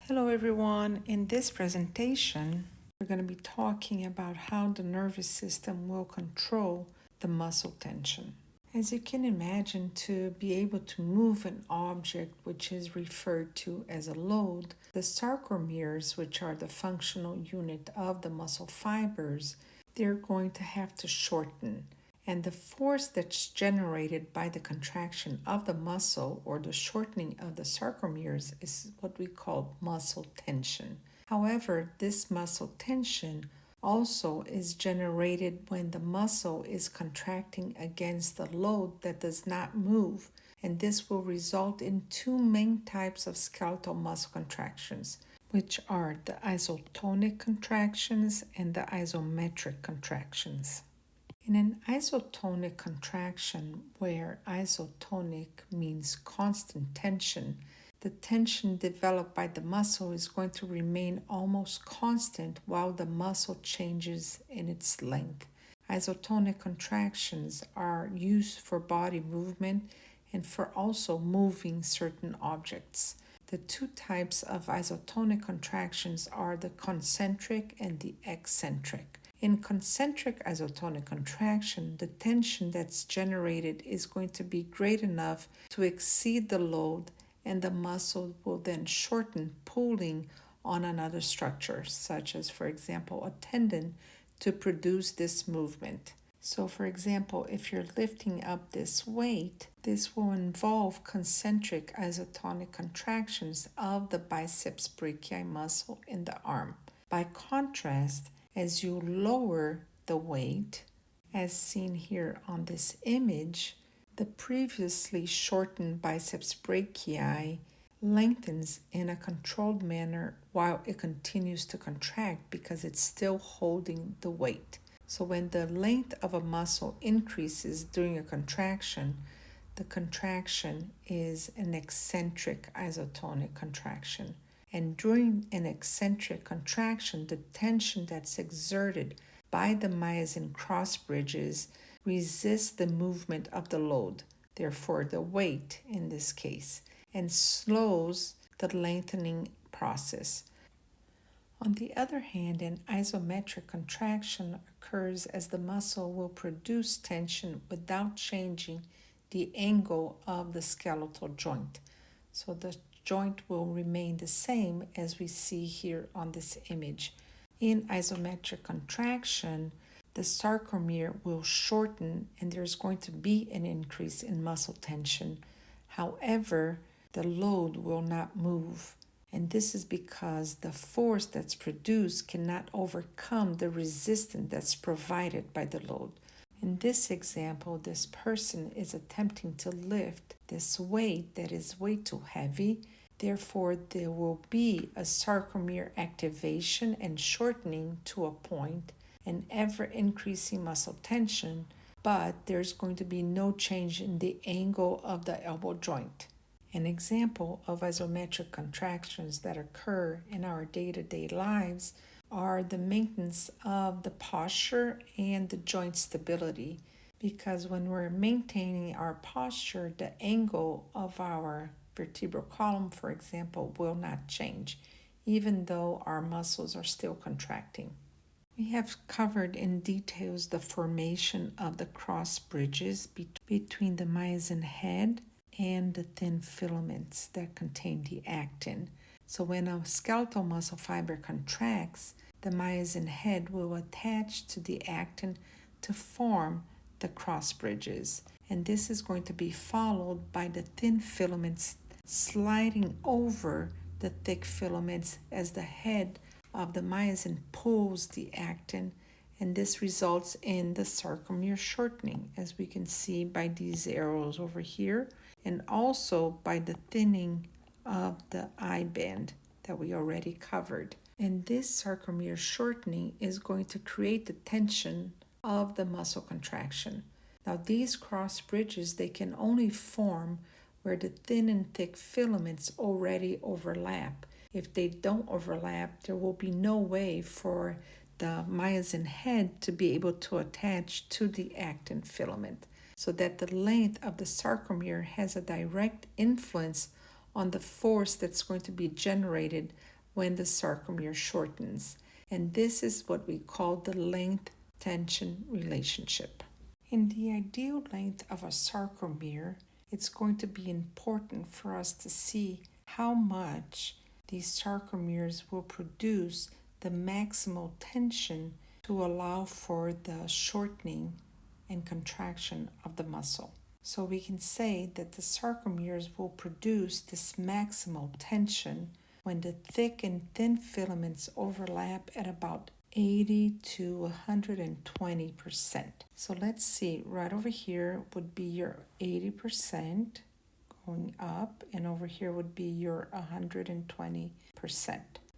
Hello everyone. In this presentation, we're going to be talking about how the nervous system will control the muscle tension. As you can imagine, to be able to move an object which is referred to as a load, the sarcomeres, which are the functional unit of the muscle fibers, they're going to have to shorten. And the force that's generated by the contraction of the muscle or the shortening of the sarcomeres is what we call muscle tension. However, this muscle tension also is generated when the muscle is contracting against the load that does not move, and this will result in two main types of skeletal muscle contractions, which are the isotonic contractions and the isometric contractions. In an isotonic contraction, where isotonic means constant tension, the tension developed by the muscle is going to remain almost constant while the muscle changes in its length. Isotonic contractions are used for body movement and for also moving certain objects. The two types of isotonic contractions are the concentric and the eccentric. In concentric isotonic contraction, the tension that's generated is going to be great enough to exceed the load, and the muscle will then shorten, pulling on another structure, such as, for example, a tendon, to produce this movement. So, for example, if you're lifting up this weight, this will involve concentric isotonic contractions of the biceps brachii muscle in the arm. By contrast, as you lower the weight, as seen here on this image, the previously shortened biceps brachii lengthens in a controlled manner while it continues to contract because it's still holding the weight. So when the length of a muscle increases during a contraction, the contraction is an eccentric isotonic contraction. And during an eccentric contraction, the tension that's exerted by the myosin cross bridges resists the movement of the load, therefore the weight in this case, and slows the lengthening process. On the other hand, an isometric contraction occurs as the muscle will produce tension without changing the angle of the skeletal joint. So the joint will remain the same as we see here on this image. In isometric contraction, the sarcomere will shorten and there's going to be an increase in muscle tension. However, the load will not move. And this is because the force that's produced cannot overcome the resistance that's provided by the load. In this example, this person is attempting to lift this weight that is way too heavy. Therefore, there will be a sarcomere activation and shortening to a point, and ever increasing muscle tension, but there's going to be no change in the angle of the elbow joint. An example of isometric contractions that occur in our day-to-day lives are the maintenance of the posture and the joint stability, because when we're maintaining our posture, the angle of our vertebral column, for example, will not change, even though our muscles are still contracting. We have covered in details the formation of the cross bridges between the myosin head and the thin filaments that contain the actin. So when a skeletal muscle fiber contracts, the myosin head will attach to the actin to form the cross bridges. And this is going to be followed by the thin filaments sliding over the thick filaments as the head of the myosin pulls the actin, and this results in the sarcomere shortening, as we can see by these arrows over here, and also by the thinning of the eye band that we already covered. And this sarcomere shortening is going to create the tension of the muscle contraction. Now these cross bridges, they can only form where the thin and thick filaments already overlap. If they don't overlap, there will be no way for the myosin head to be able to attach to the actin filament, so that the length of the sarcomere has a direct influence on the force that's going to be generated when the sarcomere shortens. And this is what we call the length-tension relationship. In the ideal length of a sarcomere, it's going to be important for us to see how much these sarcomeres will produce the maximal tension to allow for the shortening and contraction of the muscle. So we can say that the sarcomeres will produce this maximal tension when the thick and thin filaments overlap at about 80 to 120%. So let's see, right over here would be your 80% going up, and over here would be your 120%.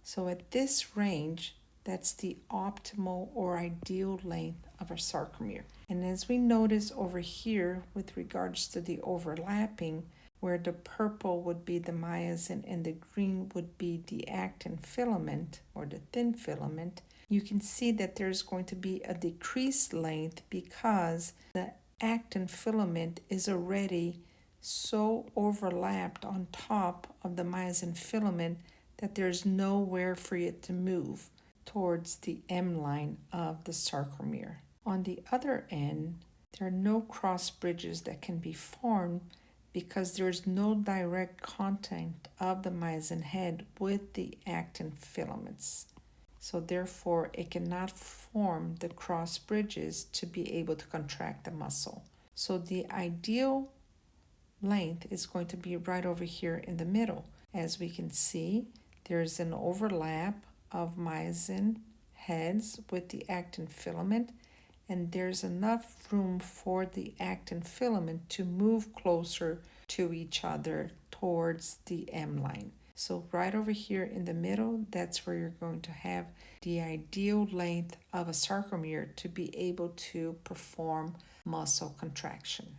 So at this range, that's the optimal or ideal length of a sarcomere. And as we notice over here with regards to the overlapping, where the purple would be the myosin and the green would be the actin filament or the thin filament, you can see that there's going to be a decreased length because the actin filament is already so overlapped on top of the myosin filament that there's nowhere for it to move towards the M line of the sarcomere. On the other end, there are no cross bridges that can be formed because there's no direct contact of the myosin head with the actin filaments. So therefore, it cannot form the cross bridges to be able to contract the muscle. So the ideal length is going to be right over here in the middle. As we can see, there's an overlap of myosin heads with the actin filament, and there's enough room for the actin filament to move closer to each other towards the M line. So right over here in the middle, that's where you're going to have the ideal length of a sarcomere to be able to perform muscle contraction.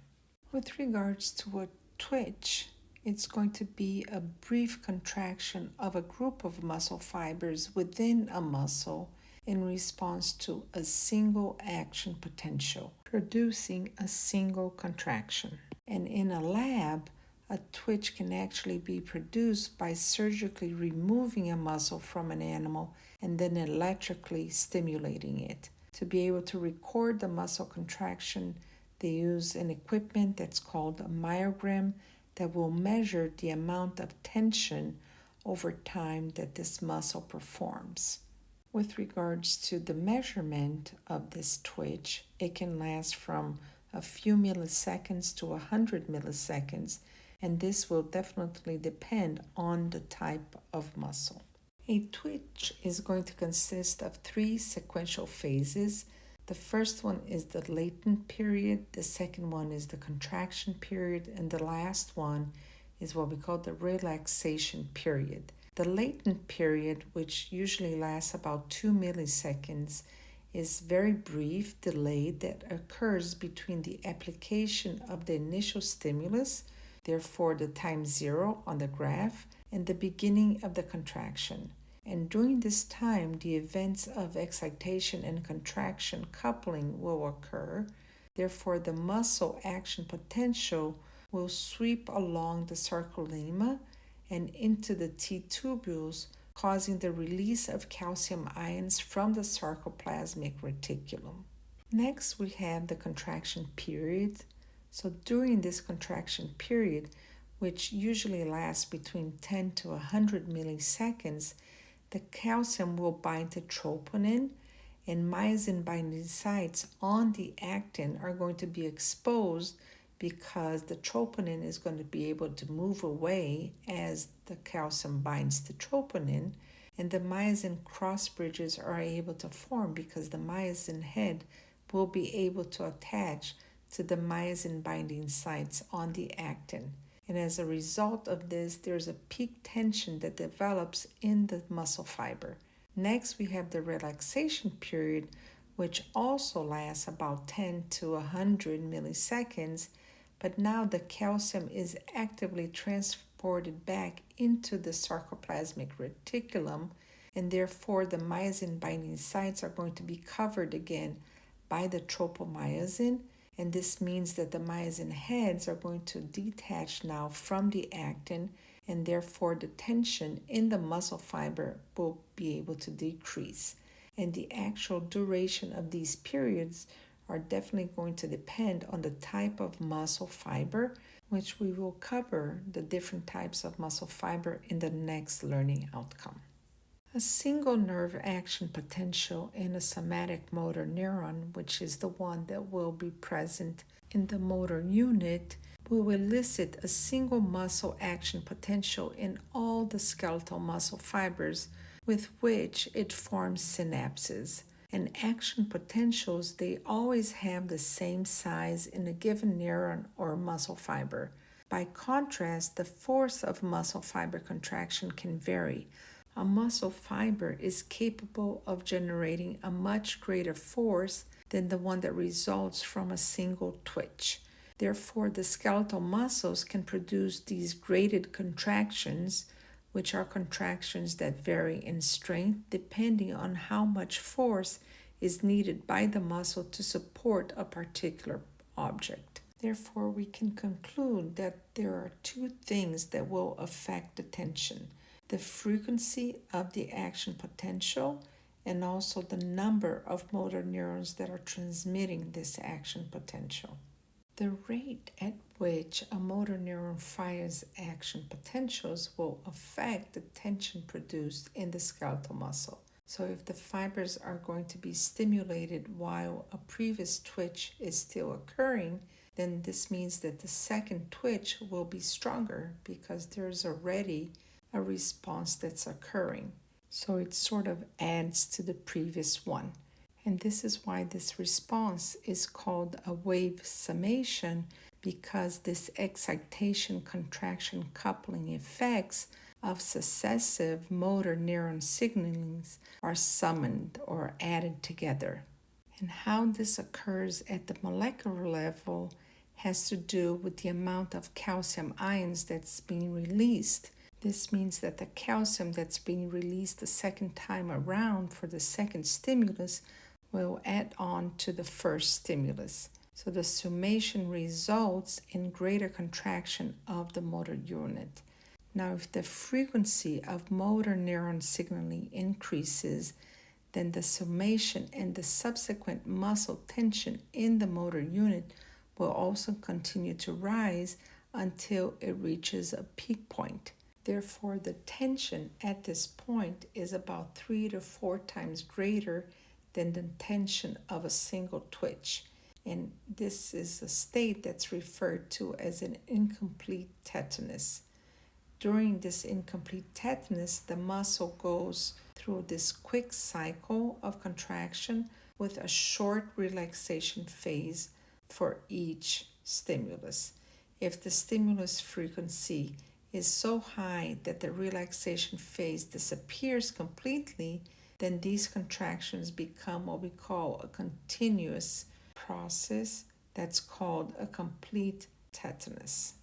With regards to a twitch, it's going to be a brief contraction of a group of muscle fibers within a muscle in response to a single action potential, producing a single contraction. And in a lab, a twitch can actually be produced by surgically removing a muscle from an animal and then electrically stimulating it. To be able to record the muscle contraction, they use an equipment that's called a myogram that will measure the amount of tension over time that this muscle performs. With regards to the measurement of this twitch, it can last from a few milliseconds to 100 milliseconds, and this will definitely depend on the type of muscle. A twitch is going to consist of 3 sequential phases. The first one is the latent period, the second one is the contraction period, and the last one is what we call the relaxation period. The latent period, which usually lasts about 2 milliseconds, is very brief delay that occurs between the application of the initial stimulus, therefore the time 0 on the graph, and the beginning of the contraction. And during this time, the events of excitation and contraction coupling will occur. Therefore, the muscle action potential will sweep along the sarcolemma and into the T-tubules, causing the release of calcium ions from the sarcoplasmic reticulum. Next, we have the contraction period. So during this contraction period, which usually lasts between 10 to 100 milliseconds, the calcium will bind to troponin, and myosin binding sites on the actin are going to be exposed because the troponin is going to be able to move away as the calcium binds to troponin, and the myosin cross bridges are able to form because the myosin head will be able to attach to the myosin binding sites on the actin. And as a result of this, there's a peak tension that develops in the muscle fiber. Next, we have the relaxation period, which also lasts about 10 to 100 milliseconds, but now the calcium is actively transported back into the sarcoplasmic reticulum, and therefore the myosin binding sites are going to be covered again by the tropomyosin, and this means that the myosin heads are going to detach now from the actin, and therefore the tension in the muscle fiber will be able to decrease. And the actual duration of these periods are definitely going to depend on the type of muscle fiber, which we will cover the different types of muscle fiber in the next learning outcome. A single nerve action potential in a somatic motor neuron, which is the one that will be present in the motor unit, will elicit a single muscle action potential in all the skeletal muscle fibers with which it forms synapses. And action potentials, they always have the same size in a given neuron or muscle fiber. By contrast, the force of muscle fiber contraction can vary. A muscle fiber is capable of generating a much greater force than the one that results from a single twitch. Therefore, the skeletal muscles can produce these graded contractions, which are contractions that vary in strength depending on how much force is needed by the muscle to support a particular object. Therefore, we can conclude that there are two things that will affect the tension: the frequency of the action potential and also the number of motor neurons that are transmitting this action potential. The rate at which a motor neuron fires action potentials will affect the tension produced in the skeletal muscle. So if the fibers are going to be stimulated while a previous twitch is still occurring, then this means that the second twitch will be stronger because there's already a response that's occurring. So it sort of adds to the previous one. And this is why this response is called a wave summation, because this excitation contraction coupling effects of successive motor neuron signalings are summoned or added together. And how this occurs at the molecular level has to do with the amount of calcium ions that's being released. This means that the calcium that's being released the second time around for the second stimulus will add on to the first stimulus. So the summation results in greater contraction of the motor unit. Now, if the frequency of motor neuron signaling increases, then the summation and the subsequent muscle tension in the motor unit will also continue to rise until it reaches a peak point. Therefore, the tension at this point is about 3 to 4 times greater than the tension of a single twitch. And this is a state that's referred to as an incomplete tetanus. During this incomplete tetanus, the muscle goes through this quick cycle of contraction with a short relaxation phase for each stimulus. If the stimulus frequency is so high that the relaxation phase disappears completely, then these contractions become what we call a continuous process that's called a complete tetanus.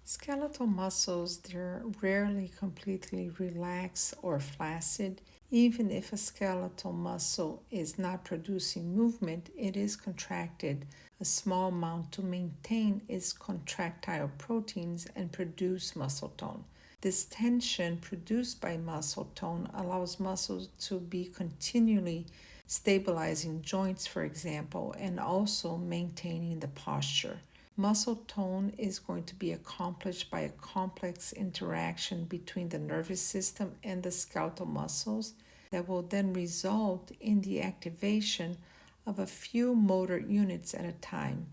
Skeletal muscles, they're rarely completely relaxed or flaccid. Even if a skeletal muscle is not producing movement, it is contracted a small amount to maintain its contractile proteins and produce muscle tone. This tension produced by muscle tone allows muscles to be continually stabilizing joints, for example, and also maintaining the posture. Muscle tone is going to be accomplished by a complex interaction between the nervous system and the skeletal muscles that will then result in the activation of a few motor units at a time.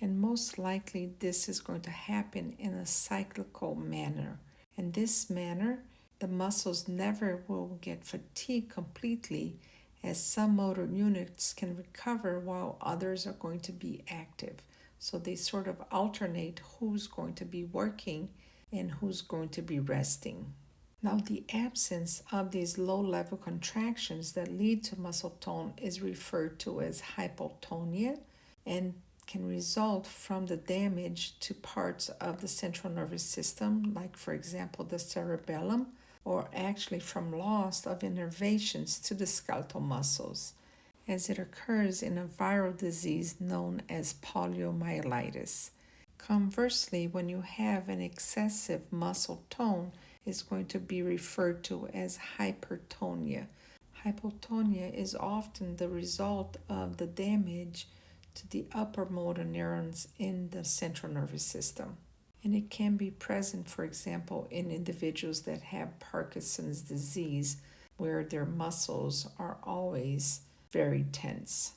And most likely this is going to happen in a cyclical manner. In this manner, the muscles never will get fatigued completely, as some motor units can recover while others are going to be active. So they sort of alternate who's going to be working and who's going to be resting. Now, the absence of these low-level contractions that lead to muscle tone is referred to as hypotonia and can result from the damage to parts of the central nervous system, like, for example, the cerebellum, or actually from loss of innervations to the skeletal muscles, as it occurs in a viral disease known as poliomyelitis. Conversely, when you have an excessive muscle tone, it's going to be referred to as hypertonia. Hypotonia is often the result of the damage to the upper motor neurons in the central nervous system. And it can be present, for example, in individuals that have Parkinson's disease, where their muscles are always very tense.